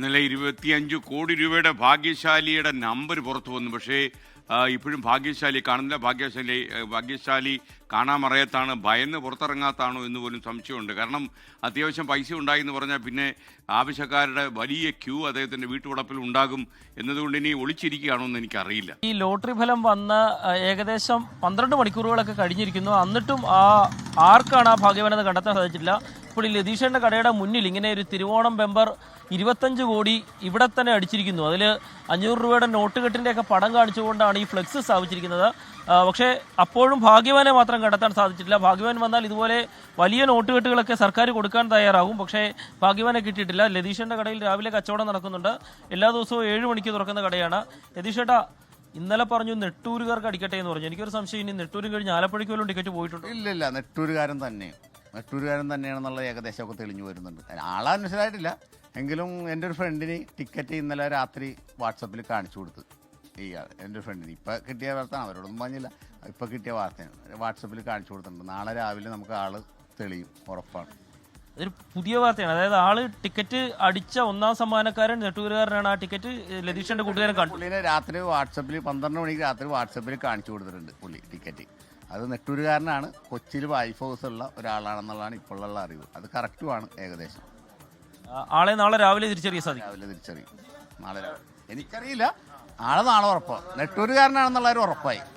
ഇന്നലെ 25 കോടി രൂപയുടെ ഭാഗ്യശാലിയുടെ നമ്പർ പുറത്തു വന്നു. പക്ഷേ ഇപ്പോഴും ഭാഗ്യശാലി കാണുന്നില്ല. ഭാഗ്യശാലി കാണാമറയത്താണ്, ഭയന്ന് പുറത്തിറങ്ങാത്താണോ എന്ന് പോലും സംശയമുണ്ട്. കാരണം അത്യാവശ്യം പൈസ ഉണ്ടായി എന്ന് പറഞ്ഞാൽ പിന്നെ ആവശ്യക്കാരുടെ വലിയ ക്യൂ അദ്ദേഹത്തിൻ്റെ വീട്ടുവളപ്പിൽ ഉണ്ടാകും എന്നതുകൊണ്ട് ഇനി ഒളിച്ചിരിക്കുകയാണോ എന്ന് എനിക്കറിയില്ല. ഈ ലോട്ടറി ഫലം വന്ന് ഏകദേശം 12 മണിക്കൂറുകളൊക്കെ കഴിഞ്ഞിരിക്കുന്നു. എന്നിട്ടും ആർക്കാണ് ആ ഭാഗ്യവാനെന്ന് കണ്ടെത്താൻ സാധിച്ചിട്ടില്ല. ഇപ്പോൾ ഈ ലതീഷന്റെ കടയുടെ മുന്നിൽ ഇങ്ങനെ ഒരു തിരുവോണം ബെമ്പർ 25 കോടി ഇവിടെ തന്നെ അടിച്ചിരിക്കുന്നു. അതിൽ 500 രൂപയുടെ നോട്ടുകെട്ടിൻ്റെയൊക്കെ പടം കാണിച്ചുകൊണ്ടാണ് ഈ ഫ്ലെക്സ് സ്ഥാപിച്ചിരിക്കുന്നത്. പക്ഷേ അപ്പോഴും ഭാഗ്യവാനെ മാത്രം കണ്ടെത്താൻ സാധിച്ചിട്ടില്ല. ഭാഗ്യവാൻ വന്നാൽ ഇതുപോലെ വലിയ നോട്ടുകെട്ടുകളൊക്കെ സർക്കാർ കൊടുക്കാൻ തയ്യാറാകും. പക്ഷേ ഭാഗ്യവാനെ കിട്ടിയിട്ടില്ല. ലതീഷന്റെ കടയിൽ രാവിലെ കച്ചവടം നടക്കുന്നുണ്ട്. എല്ലാ ദിവസവും 7 മണിക്ക് തുറക്കുന്ന കടയാണ്. ലതീഷേട്ടാ, ഇന്നലെ പറഞ്ഞു നെട്ടൂരുകാർക്ക് അടിക്കട്ടെ എന്ന് പറഞ്ഞു. എനിക്കൊരു സംശയം, ഇനി നെട്ടൂരും കഴിഞ്ഞ് ആലപ്പുഴയ്ക്ക് വല്ലതും ടിക്കറ്റ് പോയിട്ടുണ്ട്? ഇല്ല, നെട്ടൂരുകാരൻ തന്നെയാണെന്നുള്ള ഏകദേശമൊക്കെ തെളിഞ്ഞു വരുന്നുണ്ട്. ആളെ മനസ്സിലായിട്ടില്ല എങ്കിലും എൻ്റെ ഒരു ഫ്രണ്ടിന് ടിക്കറ്റ് ഇന്നലെ രാത്രി വാട്സപ്പിൽ കാണിച്ചു കൊടുത്ത്. എൻ്റെ ഒരു ഫ്രണ്ടിന് ഇപ്പം കിട്ടിയ വാർത്തയാണ്, അവരോടൊന്നും പറഞ്ഞില്ല, ഇപ്പം കിട്ടിയ വാർത്തയാണ്, വാട്സപ്പിൽ കാണിച്ചു കൊടുത്തിട്ടുണ്ട്. നാളെ രാവിലെ നമുക്ക് ആള് തെളിയും, ഉറപ്പാണ്. അതൊരു പുതിയ വാർത്തയാണ്. അതായത് ആള് ടിക്കറ്റ് അടിച്ച ഒന്നാം സമ്മാനക്കാരൻ നെട്ടൂരുകാരനാണ്. ആ ടിക്കറ്റ് ലതീഷന്റെ കൂട്ടുകാരൻ കണ്ടു. പുള്ളിനെ രാത്രി വാട്സപ്പിൽ 12 മണിക്ക് രാത്രി വാട്സപ്പിൽ കാണിച്ചു കൊടുത്തിട്ടുണ്ട് പുള്ളി ടിക്കറ്റ്. അത് നെട്ടൂരുകാരനാണ്, കൊച്ചിയിൽ വൈഫ് ഹൗസ് ഉള്ള ഒരാളാണെന്നുള്ളതാണ് ഇപ്പോഴുള്ള അറിവ്. അത് കറക്റ്റുമാണ് ഏകദേശം. ആളെ നാളെ രാവിലെ തിരിച്ചറിയാൻ സാധിക്കും. രാവിലെ തിരിച്ചറിയും, നാളെ രാവിലെ. എനിക്കറിയില്ല, ആളെ നാളെ ഉറപ്പാണ്. നെട്ടൂരുകാരനാണെന്നുള്ള ഒരു ഉറപ്പിച്ചു.